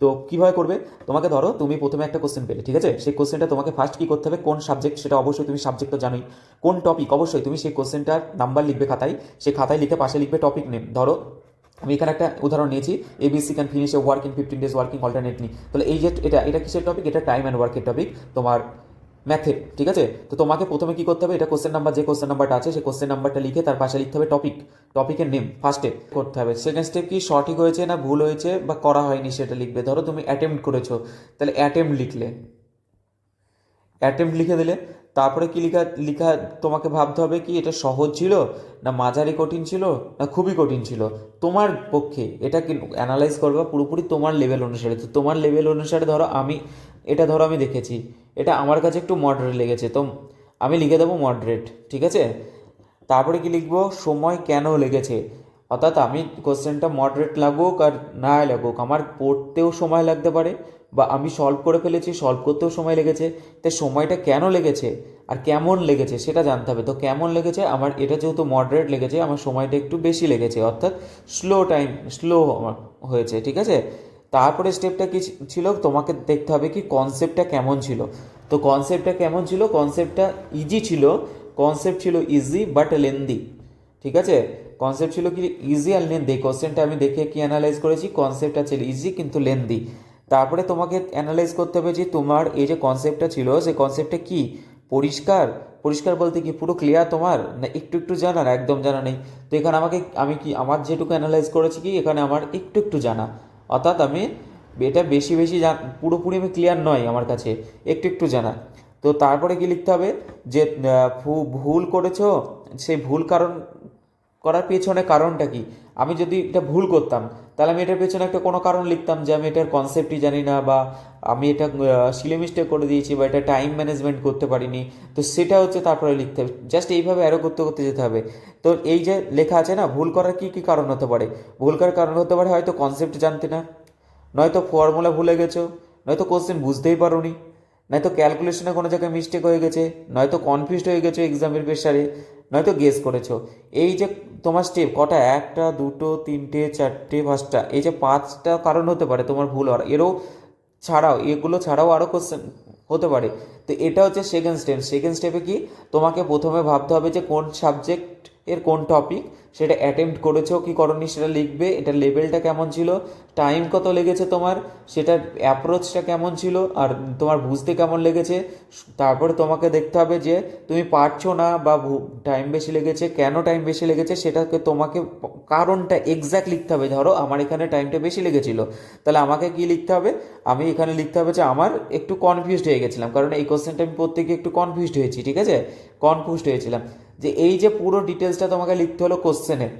তো কীভাবে করবে, তোমাকে ধরো তুমি প্রথমে একটা কোশ্চেন পেলে, ঠিক আছে, সেই কোশ্চেনটা তোমাকে ফার্স্ট কী করতে হবে, কোন সাবজেক্ট সেটা অবশ্যই তুমি সাবজেক্ট তো জানোই, কোন টপিক অবশ্যই তুমি সেই কোশ্চেনটার নাম্বার লিখবে খাতায়, সেই খাতায় লিখে পাশে লিখবে টপিক নেম। ধরো আমি এখানে একটা উদাহরণ নিয়েছি, ABC can finish A work in 15 days working alternately. তাহলে এই যে এটা কিসের টপিক, এটা টাইম অ্যান্ড ওয়ার্কের টপিক তোমার ম্যাথের, ঠিক আছে। তো তোমাকে প্রথমে কি করতে হবে, এটা কোশ্চেন নাম্বার, যে কোশ্চেন নাম্বারটা আছে সেই কোশ্চেন নাম্বারটা লিখে তার পাশে লিখতে হবে টপিকের নেম ফার্স্টে করতে হবে। সেকেন্ড স্টেপ কি, সঠিক হয়েছে না ভুল হয়েছে বা করা হয়নি সেটা লিখবে। ধরো তুমি অ্যাটেম্প্ট করেছো, তাহলে অ্যাটেম্প্ট লিখে দিলে। তারপরে কি লিখা তোমাকে ভাবতে হবে কি এটা সহজ ছিল না মাঝারি কঠিন ছিল না খুবই কঠিন ছিল তোমার পক্ষে, এটা কি অ্যানালাইজ করবে পুরোপুরি তোমার লেভেল অনুসারে। তো তোমার লেভেল অনুসারে ধরো আমি দেখেছি এটা আমার কাছে একটু মডারেট লেগেছে, তো আমি লিখে দেবো মডারেট, ঠিক আছে। তারপরে কি লিখবো, সময় কেন লেগেছে, অর্থাৎ আমি কোশ্চেনটা মডারেট লাগুক আর না লাগুক আমার পড়তেও সময় লাগতে পারে, বা আমি সলভ করে ফেলেছি সলভ করতেও সময় লেগেছে, তাই সময়টা কেন লেগেছে আর কেমন লেগেছে সেটা জানতে হবে। তো কেমন লেগেছে, আমার এটা যেহেতু মডারেট লেগেছে আমার সময়টা একটু বেশি লেগেছে, অর্থাৎ স্লো হয়েছে, ঠিক আছে। তারপরে স্টেপটা কি ছিল, তোমাকে দেখতে হবে কি কনসেপ্টটা কেমন ছিল। তো কনসেপ্টটা ইজি ছিল, কনসেপ্ট ছিল ইজি বাট লেন্দি, ঠিক আছে। কনসেপ্ট ছিল কি ইজি আর লেন্দি, কোশ্চেনটা আমি দেখে কি অ্যানালাইজ করেছি, কনসেপ্টটা ছিল ইজি কিন্তু লেন্দি। তারপরে তোমাকে অ্যানালাইজ করতে হবে যে তোমার এই যে কনসেপ্টটা ছিল সেই কনসেপ্টটা কি পরিষ্কার, পরিষ্কার বলতে কি পুরো ক্লিয়ার তোমার, না একটু একটু জানা না একদম জানা নেই। তো এখানে আমি কি আমার যেটুকু অ্যানালাইজ করেছি কি এখানে আমার একটু একটু জানা, অর্থাৎ আমি এটা বেশি পুরোপুরি আমি ক্লিয়ার নয় আমার কাছে, একটু একটু জানা। তো তারপরে কি লিখতে হবে যে ভুল করেছো, সেই ভুল করার পেছনে কারণটা কি। আমি যদি এটা ভুল করতাম তাহলে আমি এটার পেছনে একটা কোনো কারণ লিখতাম যে আমি এটার কনসেপ্টই জানি না, বা আমি এটা সিলে মিস্টেক করে দিয়েছি, বা এটা টাইম ম্যানেজমেন্ট করতে পারিনি। তো সেটা হচ্ছে তারপরে লিখতে হবে, জাস্ট এইভাবে অ্যারো করতে করতে যেতে হবে। তো এই যে লেখা আছে না, ভুল করার কী কী কারণ হতে পারে, ভুল করার কারণ হতে পারে হয়তো কনসেপ্ট জানতে না, নয়তো ফর্মুলা ভুলে গেছো, নয়তো কোশ্চেন বুঝতেই পারোনি, নয়তো ক্যালকুলেশনে কোনো জায়গায় মিস্টেক হয়ে গেছে, নয়তো কনফিউজড হয়ে গেছো এক্সামের প্রেশারে, নয়তো গেস করেছো। এই যে তোমার স্টেপ কটা, একটা দুটো তিনটে চারটে পাঁচটা, এই যে পাঁচটা কারণ হতে পারে তোমার ভুল হওয়ার, এগুলো ছাড়াও আরও কোশ্চেন হতে পারে। তো এটা হচ্ছে সেকেন্ড স্টেপে কি তোমাকে প্রথমে ভাবতে হবে যে কোন সাবজেক্ট এর কোন টপিক, সেটা অ্যাটেম্প্ট করেছো কি করনি সেটা লিখবে, এটার লেভেলটা কেমন ছিল, টাইম কত লেগেছে তোমার, সেটার অ্যাপ্রোচটা কেমন ছিল আর তোমার বুঝতে কেমন লেগেছে। তারপরে তোমাকে দেখতে হবে যে তুমি পারছো না বা টাইম বেশি লেগেছে, কেন টাইম বেশি লেগেছে সেটাকে তোমাকে কারণটা এক্স্যাক্ট লিখতে হবে। ধরো আমার এখানে টাইমটা বেশি লেগেছিল, তাহলে আমাকে কি লিখতে হবে, আমি এখানে লিখতে হবে যে আমার একটু কনফিউজড হয়ে গেছিলাম, কারণ এই কোশ্চেনটা আমি প্রত্যেকে একটু কনফিউজড হয়েছি, ঠিক আছে, কনফিউজড হয়েছিলাম। যে এই যে পুরো ডিটেলসটা তোমাকে লিখতে হলো কোশ্চেনের,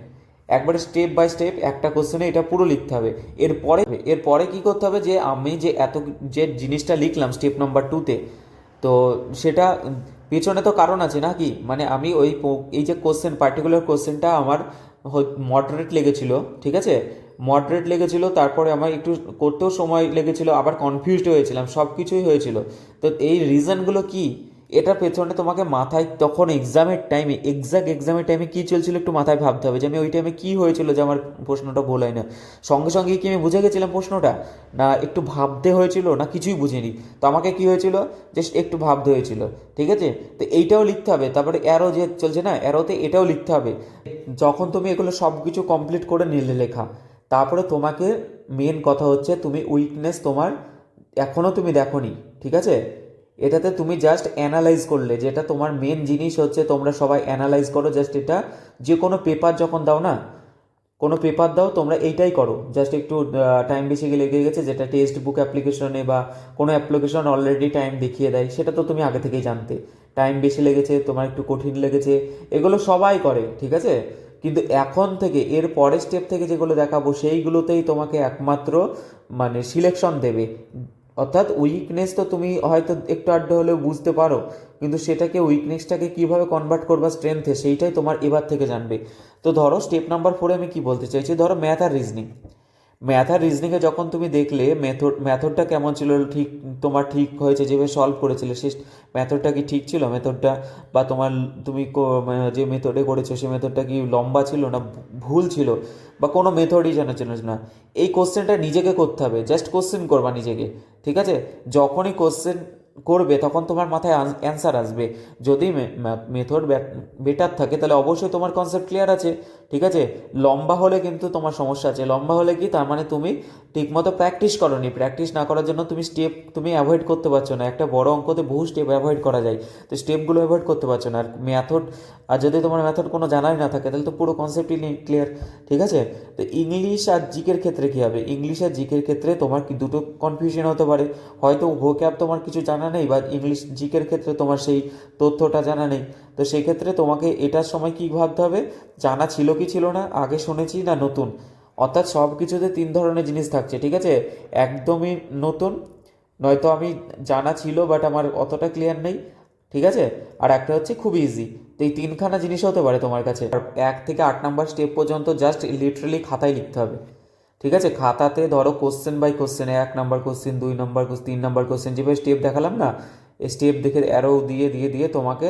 একবারে স্টেপ বাই স্টেপ একটা কোশ্চেনে এটা পুরো লিখতে হবে। এরপরে কি করতে হবে, যে আমি যে জিনিসটা লিখলাম স্টেপ নাম্বার 2-তে, তো সেটা পেছনে তো কারণ আছে নাকি, মানে আমি এই যে পার্টিকুলার কোশ্চেনটা আমার মডারেট লেগেছিল, ঠিক আছে, মডারেট লেগেছিল, তারপরে আমার একটু করতেও সময় লেগেছিল, আবার কনফিউজড হয়েছিলাম, সব কিছুই হয়েছিল। তো এই রিজনগুলো কি, এটার পেছনে তোমাকে মাথায় তখন এক্সামের টাইমে কী চলছিল একটু মাথায় ভাবতে হবে, যে আমি ওই টাইমে কী হয়েছিল যে আমার প্রশ্নটা ভুল হয় না, সঙ্গে সঙ্গে কি আমি বুঝে গেছিলাম প্রশ্নটা, না একটু ভাবতে হয়েছিল, না কিছুই বুঝিনি। তো আমাকে কি হয়েছিল, জাস্ট একটু ভাবতে হয়েছিল, ঠিক আছে। তো এইটাও লিখতে হবে, তারপরে অ্যারো যে চলছে না অ্যারোতে এটাও লিখতে হবে। যখন তুমি এগুলো সব কিছু কমপ্লিট করে নিলে লেখা, তারপরে তোমাকে মেন কথা হচ্ছে তুমি উইকনেস তোমার এখনও তুমি দেখোনি, ঠিক আছে। এটাতে তুমি জাস্ট অ্যানালাইজ করলে, যেটা তোমার মেন জিনিস হচ্ছে তোমরা সবাই অ্যানালাইজ করো, জাস্ট এটা যে কোনো পেপার যখন দাও না, কোনো পেপার দাও তোমরা এইটাই করো, জাস্ট একটু টাইম বেশি লেগে গেছে, যেটা টেক্সট বুক অ্যাপ্লিকেশনে বা কোনো অ্যাপ্লিকেশন অলরেডি টাইম দেখিয়ে দেয়, সেটা তো তুমি আগে থেকেই জানতে, টাইম বেশি লেগেছে তোমার একটু কঠিন লেগেছে, এগুলো সবাই করে, ঠিক আছে। কিন্তু এখন থেকে এর পরের স্টেপ থেকে যেগুলো দেখাবো সেইগুলোতেই তোমাকে একমাত্র মানে সিলেকশন দেবে, অর্থাৎ উইকনেস তো তুমি হয়তো একটু আধটু হলেও বুঝতে পারো, কিন্তু উইকনেসটাকে কীভাবে কনভার্ট করবা স্ট্রেংথে সেইটাই তোমার এবার থেকে জানবে। তো ধরো স্টেপ নাম্বার 4 আমি কি বলতে চাইছি, ধরো ম্যাথ আর রিজনিংয়ে যখন তুমি দেখলে মেথডটা কেমন ছিল, ঠিক তোমার ঠিক হয়েছে যেভাবে সলভ করেছিলে, সে মেথডটা কি ঠিক ছিল মেথডটা, বা তোমার তুমি যে মেথডে করেছো সেই মেথডটা কি লম্বা ছিল না ভুল ছিল, বা কোনো মেথডই জানা ছিল না, এই কোশ্চেনটা নিজেকে করতে হবে। জাস্ট কোশ্চেন করবা নিজেকে, ঠিক আছে? যখনই কোশ্চেন করবে তখন তোমার মাথায় অ্যান্সার আসবে। যদি মেথড বেটার থাকে তাহলে অবশ্যই তোমার কনসেপ্ট ক্লিয়ার আছে, ঠিক আছে? লম্বা হলে কিন্তু তোমার সমস্যা আছে। লম্বা হলে কি, তার মানে তুমি ঠিকমতো প্র্যাকটিস করোনি। প্র্যাকটিস না করার জন্য তুমি অ্যাভয়েড করতে পারছো না। একটা বড় অঙ্কতে বহু স্টেপ অ্যাভয়েড করা যায়, তো স্টেপগুলো অ্যাভয়েড করতে পারছো না। আর যদি তোমার মেথড কোনো জানাই না থাকে তাহলে তো পুরো কনসেপ্টই নেই ক্লিয়ার, ঠিক আছে? তো ইংলিশ আর জিকের ক্ষেত্রে কী হবে, ইংলিশ আর জিকের ক্ষেত্রে তোমার কি দুটো কনফিউশন হতে পারে। হয়তো ভোক্যাব তোমার কিছু জানা নেই, বা ইংলিশ জিকের ক্ষেত্রে তোমার সেই তথ্যটা জানা নেই। তো সেই ক্ষেত্রে তোমাকে এটার সময় কী ভাবতে হবে, জানা ছিল কি ছিল না, আগে শুনেছি না নতুন। অর্থাৎ সব কিছুতে তিন ধরনের জিনিস থাকছে, ঠিক আছে? একদমই নতুন, নয়তো আমি জানা ছিল বাট আমার অতটা ক্লিয়ার নেই, ঠিক আছে? আর একটা হচ্ছে খুব ইজি। তো এই তিনখানা জিনিস হতে পারে তোমার কাছে। আর 1 থেকে 8 নাম্বার স্টেপ পর্যন্ত জাস্ট লিটারালি খাতায় লিখতে হবে, ঠিক আছে? খাতাতে ধরো question by question, 1 number question, 2 number question, 3 number question, যেভাবে স্টেপ দেখালাম না, এই স্টেপ দেখে অ্যারো দিয়ে দিয়ে দিয়ে তোমাকে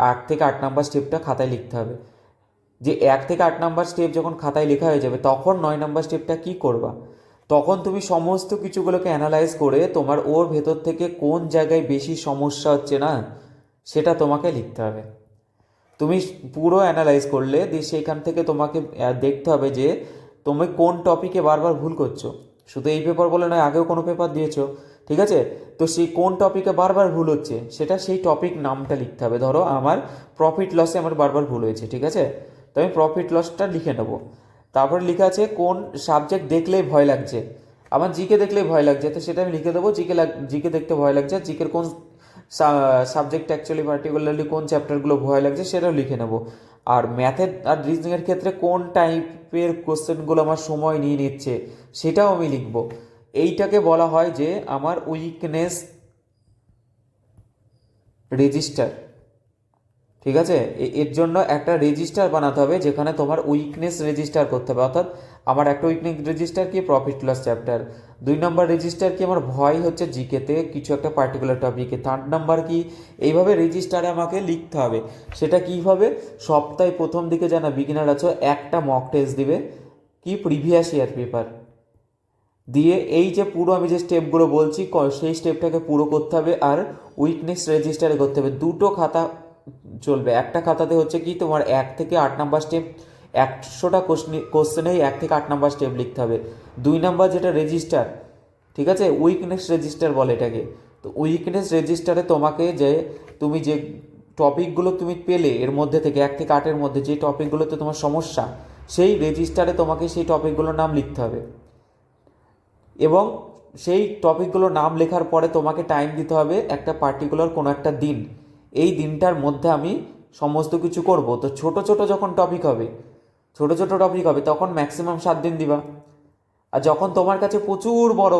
8 থেকে 8 নাম্বার স্টেপটা খাতায় লিখতে হবে। যে 1 থেকে 8 নাম্বার স্টেপ যখন খাতায় লেখা হয়ে যাবে, তখন 9 নাম্বার স্টেপটা কী করবা, তখন তুমি সমস্ত কিছুগুলোকে অ্যানালাইজ করে তোমার ওর ভেতর থেকে কোন জায়গায় বেশি সমস্যা হচ্ছে না সেটা তোমাকে লিখতে হবে। তুমি পুরো অ্যানালাইজ করলে দিয়ে সেইখান থেকে তোমাকে দেখতে হবে যে তুমি কোন টপিকে বারবার ভুল করছো। শুধু এই পেপার বলে নয়, আগেও কোনো পেপার দিয়েছো, ঠিক আছে? তো সেই কোন টপিকে বারবার ভুল হচ্ছে সেটা, সেই টপিক নামটা লিখতে হবে। ধরো আমার প্রফিট লসে আমার বারবার ভুল হয়েছে, ঠিক আছে? তো আমি প্রফিট লসটা লিখে নেব। তারপরে লেখা আছে কোন সাবজেক্ট দেখলেই ভয় লাগছে, আমার জিকে দেখলেই ভয় লাগছে, তো সেটা আমি লিখে দেবো। জিকে দেখতে ভয় লাগছে, জিকের কোন সাবজেক্ট অ্যাকচুয়ালি পার্টিকুলারলি কোন চ্যাপ্টারগুলো ভয় লাগছে সেটাও লিখে নেব। আর ম্যাথের আর রিজনিংয়ের ক্ষেত্রে কোন টাইপের কোশ্চেনগুলো আমার সময় নিয়ে নিচ্ছে সেটাও আমি লিখব। এইটাকে বলা হয় যে আমার উইকনেস রেজিস্টার, ঠিক আছে? এর জন্য একটা রেজিস্টার বানাতে হবে যেখানে তোমার উইকনেস রেজিস্টার করতে হবে। অর্থাৎ আমার একটা উইকনেস রেজিস্টার কি, প্রফিট লস চ্যাপ্টার। 2 নম্বর রেজিস্টার কি, আমার ভয় হচ্ছে জিকেতে কিছু একটা পার্টিকুলার টপিকে। 3 নাম্বার কি, এইভাবে রেজিস্টারে আমাকে লিখতে হবে। সেটা কীভাবে, সপ্তাহে প্রথম দিকে জানা বিগিনার আছো, একটা মক টেস্ট দিবে, কি প্রিভিয়াস ইয়ার পেপার দিয়ে, এই যে পুরো আমি যে স্টেপগুলো বলছি সেই স্টেপটাকে পুরো করতে হবে। আর উইকনেস রেজিস্টারে করতে হবে। দুটো খাতা চলবে। একটা খাতাতে হচ্ছে কি তোমার 1 থেকে 8 নাম্বার স্টেপ, 100টা কোশ্চেনেই 1 থেকে 8 নাম্বার স্টেপ লিখতে হবে। 2 নাম্বার যেটা রেজিস্টার, ঠিক আছে, উইকনেস রেজিস্টার বলে এটাকে। তো উইকনেস রেজিস্টারে তোমাকে যে তুমি যে টপিকগুলো তুমি পেলে এর মধ্যে থেকে 1 থেকে 8-এর মধ্যে যে টপিকগুলোতে তোমার সমস্যা, সেই রেজিস্টারে তোমাকে সেই টপিকগুলোর নাম লিখতে হবে। এবং সেই টপিকগুলোর নাম লেখার পরে তোমাকে টাইম দিতে হবে একটা পার্টিকুলার কোনো একটা দিন। এই দিনটার মধ্যে আমি সমস্ত কিছু করব। তো ছোট ছোট যখন টপিক হবে, তখন ম্যাক্সিমাম 7 দিন দিবা। আর যখন তোমার কাছে প্রচুর বড়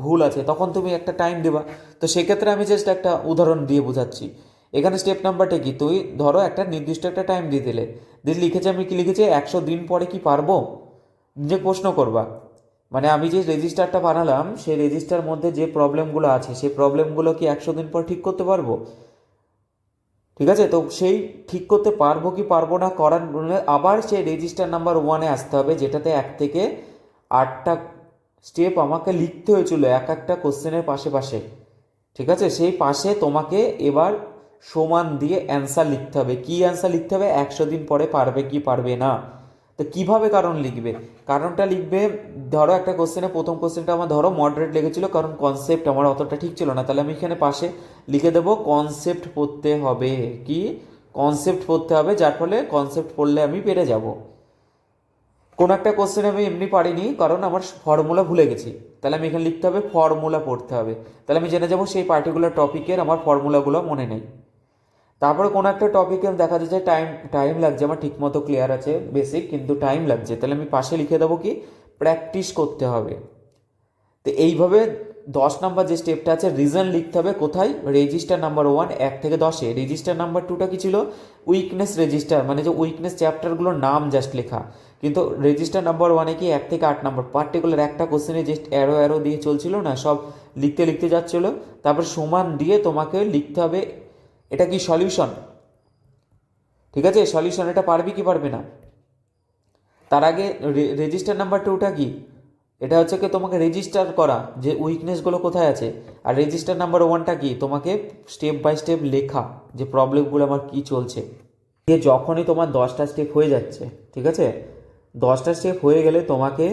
ভুল আছে তখন তুমি একটা টাইম দেবা। তো সেক্ষেত্রে আমি জাস্ট একটা উদাহরণ দিয়ে বোঝাচ্ছি। এখানে স্টেপ নাম্বারটা কি, তুই ধরো একটা নির্দিষ্ট একটা টাইম দিয়ে দিলে, লিখেছে, আমি কি লিখেছি, 100 দিন পরে কি পারবো, যে প্রশ্ন করবা। মানে আমি যে রেজিস্টারটা বানালাম সেই রেজিস্টার মধ্যে যে প্রবলেমগুলো আছে সেই প্রবলেমগুলো কি 100 দিন পর ঠিক করতে পারবো, ঠিক আছে? তো সেই ঠিক করতে পারবো কি পারবো না করার আবার সেই রেজিস্টার নাম্বার 1-এ আসতে হবে, যেটাতে 1 থেকে 8টা স্টেপ আমাকে লিখতে হয়েছিল একটা কোশ্চেনের পাশে পাশে, ঠিক আছে? সেই পাশে তোমাকে এবার সমান দিয়ে অ্যান্সার লিখতে হবে। কি অ্যান্সার লিখতে হবে, 100 দিন পরে পারবে কি পারবে না। তো কিভাবে কারণ লিখবে, কারণটা লিখবে, ধরো একটা কোশ্চেনে প্রথম কোশ্চেনটা আমার ধরো মডারেট লেগেছিল কারণ কনসেপ্ট আমার অতটা ঠিক ছিল না, তাহলে আমি এখানে পাশে লিখে দেবো কনসেপ্ট পড়তে হবে। কি, কনসেপ্ট পড়তে হবে, যার ফলে কনসেপ্ট পড়লে আমি পেরে যাব। কোনো একটা কোশ্চেন আমি এমনি পারিনি কারণ আমার ফর্মুলা ভুলে গেছি, তাহলে আমি এখানে লিখতে হবে ফর্মুলা পড়তে হবে, তাহলে আমি জেনে যাবো সেই পার্টিকুলার টপিকের আমার ফর্মুলাগুলো মনে নেই। তারপরে কোনো একটা টপিকে দেখা যাচ্ছে টাইম টাইম লাগছে, আমার ঠিকমতো ক্লিয়ার আছে বেসিক কিন্তু টাইম লাগছে, তাহলে আমি পাশে লিখে দেবো কি প্র্যাকটিস করতে হবে। তো এইভাবে 10 নম্বর যে স্টেপটা আছে, রিজন লিখতে হবে কোথায়, রেজিস্টার নাম্বার 1 1 থেকে 10-এ। রেজিস্টার নাম্বার 2টা কি ছিল, উইকনেস রেজিস্টার, মানে যে উইকনেস চ্যাপ্টারগুলোর নাম জাস্ট লেখা। কিন্তু রেজিস্টার নাম্বার 1-এ কি 1 থেকে 8 নম্বর পার্টিকুলার একটা কোশ্চেনে জাস্ট অ্যারো অ্যারো দিয়ে চলছিল না, সব লিখতে লিখতে যাচ্ছিলো। তারপর সমান দিয়ে তোমাকে লিখতে হবে এটা কি সলিউশন, ঠিক আছে? সলিউশন এটা পারবি কি পারবে না। তার আগে রেজিস্টার নাম্বার 2টা কি, এটা হচ্ছে কি তোমাকে রেজিস্টার করা যে উইকনেসগুলো কোথায় আছে। আর রেজিস্টার নাম্বার 1টা কি, তোমাকে স্টেপ বাই স্টেপ লেখা যে প্রবলেমগুলো আমার কি চলছে। দিয়ে যখনই তোমার 10টা স্টেপ হয়ে যাচ্ছে, ঠিক আছে, 10টা স্টেপ হয়ে গেলে তোমাকে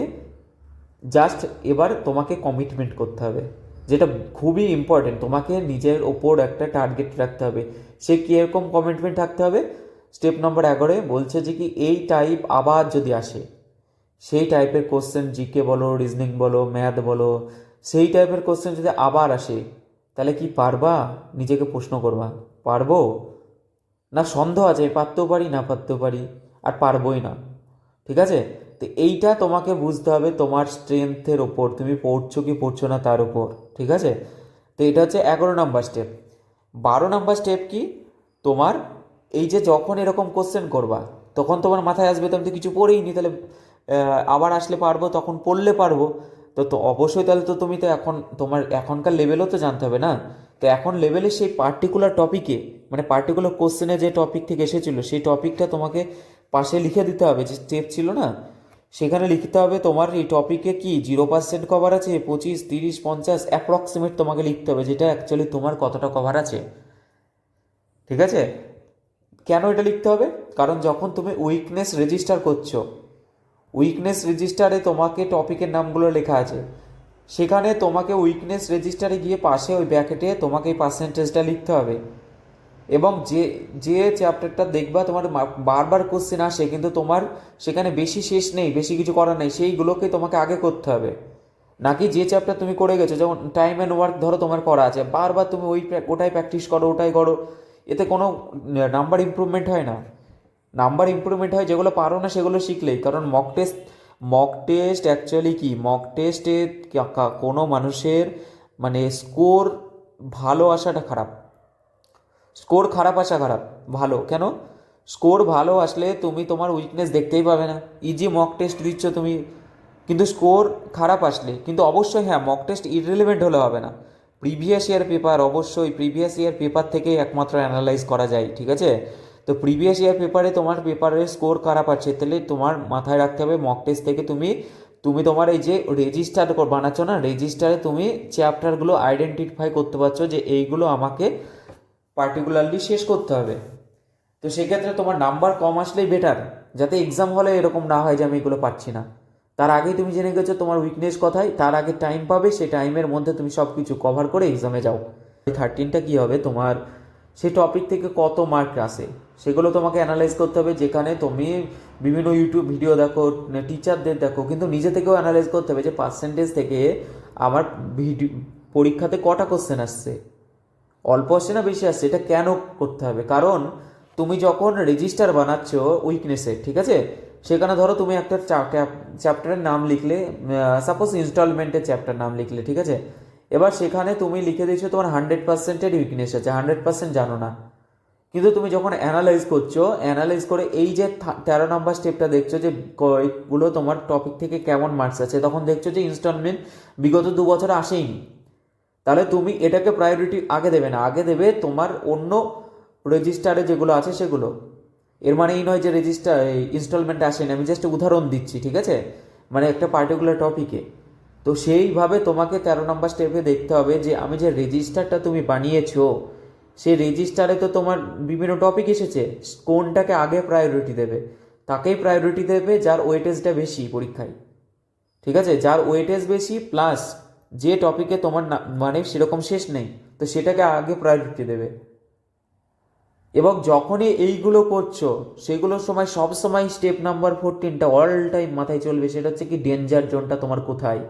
জাস্ট এবার তোমাকে কমিটমেন্ট করতে হবে, যেটা খুবই ইম্পর্টেন্ট। তোমাকে নিজের ওপর একটা টার্গেট রাখতে হবে। সে কীরকম কমিটমেন্ট থাকতে হবে, স্টেপ নম্বর 11 বলছে যে কি এই টাইপ আবার যদি আসে, সেই টাইপের কোশ্চেন, জিকে বলো, রিজনিং বলো, ম্যাথ বলো, সেই টাইপের কোশ্চেন যদি আবার আসে, তাহলে কি পারবা? নিজেকে প্রশ্ন করবা, পারবো না সন্দেহ আছে, পারতেও পারি না পারতেও পারি, আর পারবোই না, ঠিক আছে? তো এইটা তোমাকে বুঝতে হবে তোমার স্ট্রেংথের ওপর, তুমি পড়ছো কি পড়ছো না তার উপর, ঠিক আছে? তো এটা হচ্ছে 11 নম্বর স্টেপ। 12 নম্বর স্টেপ কি, তোমার এই যে যখন এরকম কোশ্চেন করবা, তখন তোমার মাথায় আসবে তো আমি তো কিছু পড়েই নি, তাহলে আবার আসলে পারবো, তখন পড়লে পারবো। তো তো অবশ্যই তাহলে তো তুমি তো এখন তোমার এখনকার লেভেলও তো জানতে হবে না। তো এখন লেভেলে সেই পার্টিকুলার টপিকে, মানে পার্টিকুলার কোশ্চেনে যে টপিক থেকে এসেছিলো সেই টপিকটা তোমাকে পাশে লিখে দিতে হবে, যে স্টেপ ছিল না সেখানে লিখতে হবে তোমার এই টপিকে কি 0% কভার আছে, 25, 30, 50 অ্যাপ্রক্সিমেট তোমাকে লিখতে হবে, যেটা অ্যাকচুয়ালি তোমার কতটা কভার আছে, ঠিক আছে? কেন এটা লিখতে হবে, কারণ যখন তুমি উইকনেস রেজিস্টার করছো, উইকনেস রেজিস্টারে তোমাকে টপিকের নামগুলো লেখা আছে, সেখানে তোমাকে উইকনেস রেজিস্টারে গিয়ে পাশে ওই ব্র্যাকেটে তোমাকে এই পার্সেন্টেজটা লিখতে হবে। এবং যে যে চ্যাপ্টারটা দেখবা তোমার বারবার কোশ্চেন আসে, কিন্তু তোমার সেখানে বেশি শেষ নেই, বেশি কিছু করার নেই, সেইগুলোকে তোমাকে আগে করতে হবে। নাকি যে চ্যাপ্টার তুমি করে গেছো, যেমন টাইম অ্যান্ড ওয়ার্ক ধরো তোমার করা আছে, বারবার তুমি ওটাই প্র্যাকটিস করো, ওটাই করো, এতে কোনো নাম্বার ইমপ্রুভমেন্ট হয় না। নাম্বার ইমপ্রুভমেন্ট হয় যেগুলো পারো না সেগুলো শিখলেই। কারণ মক টেস্ট অ্যাকচুয়ালি কি, মক টেস্টে কোনো মানুষের মানে স্কোর ভালো আসাটা খারাপ, স্কোর খারাপ আসা খারাপ, ভালো কেন? স্কোর ভালো আসলে তুমি তোমার উইকনেস দেখতেই পাবে না। ইজি মক টেস্ট দিচ্ছ তুমি, কিন্তু স্কোর খারাপ আসলে কিন্তু অবশ্যই, হ্যাঁ, মক টেস্ট ইররিলেভেন্ট হলে হবে না। প্রিভিয়াস ইয়ার পেপার, অবশ্যই প্রিভিয়াস ইয়ার পেপার থেকে একমাত্র অ্যানালাইজ করা যায়, ঠিক আছে? তো প্রিভিয়াস ইয়ার পেপারে তোমার পেপারের স্কোর খারাপ আছে, তাহলে তোমার মাথায় রাখতে হবে মক টেস্ট থেকে তুমি তুমি তোমার এই যে রেজিস্টার বানাচ্ছ না, রেজিস্টারে তুমি চ্যাপ্টারগুলো আইডেন্টিফাই করতে পারছো যে এইগুলো আমাকে পার্টিকুলারলি শেষ করতে হবে। তো সেক্ষেত্রে তোমার নাম্বার কম আসলেই বেটার, যাতে এক্সাম হলে এরকম না হয় যে আমি এগুলো পাচ্ছি না। তার আগেই তুমি জেনে গেছো তোমার উইকনেস কোথায়, তার আগে টাইম পাবে, সেই টাইমের মধ্যে তুমি সব কিছু কভার করে এক্সামে যাও। 13টা কী হবে, তোমার সেই টপিক থেকে কত মার্ক আসে সেগুলো তোমাকে অ্যানালাইজ করতে হবে। যেখানে তুমি বিভিন্ন ইউটিউব ভিডিও দেখো, টিচারদের দেখো, কিন্তু নিজে থেকেও অ্যানালাইজ করতে হবে যে পার্সেন্টেজ থেকে আমার ভিডিও পরীক্ষাতে কটা কোশ্চেন আসছে, অল্প আসছে না বেশি আসছে, এটা কেন করতে হবে? কারণ তুমি যখন রেজিস্টার বানাচ্ছ উইকনেসে, ঠিক আছে, সেখানে ধরো তুমি একটা চ্যাপ্টারের নাম লিখলে, সাপোজ ইনস্টলমেন্টের চ্যাপ্টার নাম লিখলে, ঠিক আছে, এবার সেখানে তুমি লিখে দিয়েছো তোমার 100%-এর উইকনেস আছে, 100% জানো না। কিন্তু তুমি যখন অ্যানালাইজ করছো, অ্যানালাইজ করে এই যে 13 নম্বর স্টেপটা দেখছো যে কয়েকগুলো তোমার টপিক থেকে কেমন মার্কস আছে, তখন দেখছো যে ইনস্টলমেন্ট বিগত 2 বছরে আসেইনি, তাহলে তুমি এটাকে প্রায়োরিটি আগে দেবে না, আগে দেবে তোমার অন্য রেজিস্টারে যেগুলো আছে সেগুলো। এর মানে এই নয় যে রেজিস্টার ইনস্টলমেন্ট আসেনি, আমি জাস্ট উদাহরণ দিচ্ছি, ঠিক আছে, মানে একটা পার্টিকুলার টপিকে। তো সেইভাবে তোমাকে 13 নম্বর স্টেপে দেখতে হবে যে আমি যে রেজিস্টারটা তুমি বানিয়েছো, সেই রেজিস্টারে তো তোমার বিভিন্ন টপিক এসেছে, কোনটাকে আগে প্রায়োরিটি দেবে, তাকেই প্রায়োরিটি দেবে যার ওয়েটেজটা বেশি পরীক্ষায়, ঠিক আছে, যার ওয়েটেজ বেশি প্লাস যে টপিকে তোমার মানে সেরকম শেষ নেই, তো সেটাকে আগে প্রায়োরিটি দেবে। এবং যখনই এইগুলো করছো সেগুলোর সময় সব সময় স্টেপ নাম্বার 14টা অল টাইম মাথায় চলবে, সেটা হচ্ছে কি ডেঞ্জার জোনটা তোমার কোথায়,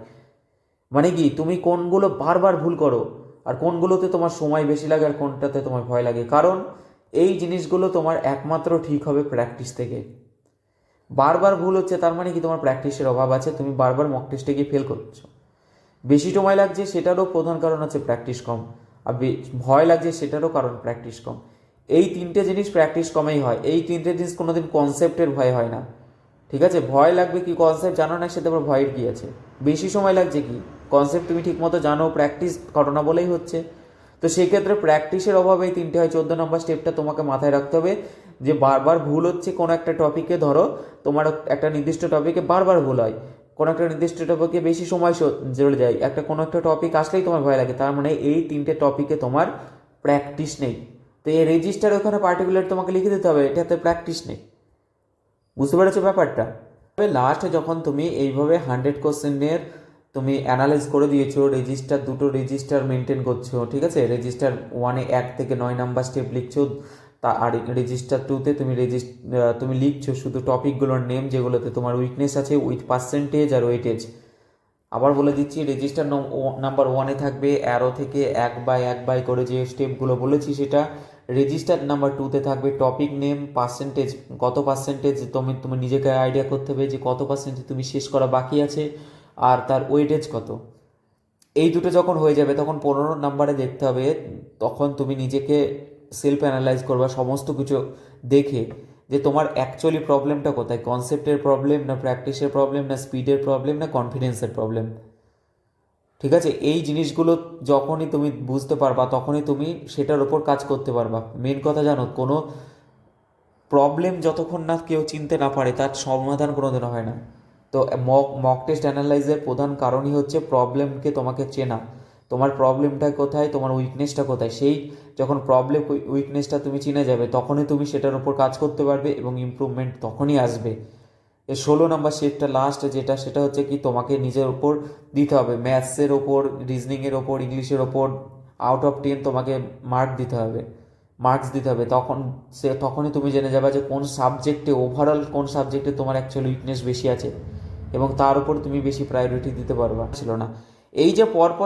মানে কি তুমি কোনগুলো বারবার ভুল করো, আর কোনগুলোতে তোমার সময় বেশি লাগে, আর কোনটাতে তোমার ভয় লাগে। কারণ এই জিনিসগুলো তোমার একমাত্র ঠিক হবে প্র্যাকটিস থেকে। বারবার ভুল হচ্ছে তার মানে কি তোমার প্র্যাকটিসের অভাব আছে, তুমি বারবার মক টেস্টে গিয়ে ফেল করছো। বেশি সময় লাগছে সেটারও প্রধান কারণ হচ্ছে প্র্যাকটিস কম, আর ভয় লাগছে সেটারও কারণ প্র্যাকটিস কম। এই তিনটে জিনিস প্র্যাকটিস কমেই হয়, এই তিনটে জিনিস কোনোদিন কনসেপ্টের ভয় হয় না। ঠিক আছে, ভয় লাগবে কি, কনসেপ্ট জানো না, সেটা আবার ভয়ের কী আছে? বেশি সময় লাগছে কি, কনসেপ্ট তুমি ঠিকমতো জানো, প্র্যাকটিস করো না বলেই হচ্ছে। তো সেই ক্ষেত্রে প্র্যাকটিসের অভাবে এই তিনটে হয়। 14 নম্বর স্টেপটা তোমাকে মাথায় রাখতে হবে যে বারবার ভুল হচ্ছে কোনো একটা টপিকে। ধরো তোমার একটা নির্দিষ্ট টপিকে বারবার ভুল হয়, কোনো একটা নির্দিষ্ট টপিকে বেশি সময় চলে যায়, কোনো একটা টপিক আসলেই তোমার ভয় লাগে, তার মানে এই তিনটে টপিকে তোমার প্র্যাকটিস নেই। তো এই রেজিস্টার ওখানে পার্টিকুলার তোমাকে লিখে দিতে হবে এটাতে প্র্যাকটিস নেই। বুঝতে পেরেছো ব্যাপারটা? তবে লাস্টে যখন তুমি এইভাবে 100 কোশ্চেনের তুমি অ্যানালাইজ করে দিয়েছো, রেজিস্টার দুটো রেজিস্টার মেনটেন করছো, ঠিক আছে, রেজিস্টার 1-এ 1 থেকে 9 নাম্বার স্টেপ লিখছো, আর রেজিস্টার 2-তে তুমি লিখছো শুধু টপিকগুলোর নেম যেগুলোতে তোমার উইকনেস আছে, উইথ পার্সেন্টেজ আর ওয়েটেজ। আবার বলে দিচ্ছি, রেজিস্টার নাম্বার 1-এ থাকবে অ্যারো থেকে 1 বাই 1 করে যে স্টেপগুলো বলেছি সেটা। রেজিস্টার নাম্বার 2-তে থাকবে টপিক নেম, পার্সেন্টেজ, কত পার্সেন্টেজ তুমি নিজেকে আইডিয়া করতে হবে যে কত পার্সেন্টেজ তুমি শেষ করা বাকি আছে, আর তার ওয়েটেজ কত। এই দুটো যখন হয়ে যাবে তখন 15 নাম্বারে দেখতে হবে, তখন তুমি নিজেকে সেলফ অ্যানালাইজ করবা সমস্ত কিছু দেখে যে তোমার অ্যাকচুয়ালি প্রবলেমটা কোথায়, কনসেপ্টের প্রবলেম না প্র্যাকটিসের প্রবলেম না স্পিডের প্রবলেম না কনফিডেন্সের প্রবলেম। ঠিক আছে, এই জিনিসগুলো যখনই তুমি বুঝতে পারবা তখনই তুমি সেটার ওপর কাজ করতে পারবা। মেন কথা জানো, কোনো প্রবলেম যতক্ষণ না কেউ চিনতে না পারে তার সমাধান কোনোদিনও হয় না। তো মক টেস্ট অ্যানালাইজের প্রধান কারণই হচ্ছে প্রবলেমকে তোমাকে চেনা, তোমার প্রবলেমটা কোথায়, তোমার উইকনেসটা কোথায়। সেই যখন প্রবলেম উইকনেসটা তুমি চিনে যাবে তখনই তুমি সেটার উপর কাজ করতে পারবে এবং ইমপ্রুভমেন্ট তখনই আসবে। এই 16 নম্বর শিফটটা লাস্ট যেটা, সেটা হচ্ছে কি তোমাকে নিজের ওপর দিতে হবে, ম্যাথসের ওপর, রিজনিংয়ের ওপর, ইংলিশের ওপর আউট অফ 10 তোমাকে মার্কস দিতে হবে। তখনই তুমি জেনে যাবে যে কোন সাবজেক্টে, ওভারঅল কোন সাবজেক্টে তোমার অ্যাকচুয়ালি উইকনেস বেশি আছে এবং তার উপর তুমি বেশি প্রায়োরিটি দিতে পারবা। ছিল না এই যে পরপর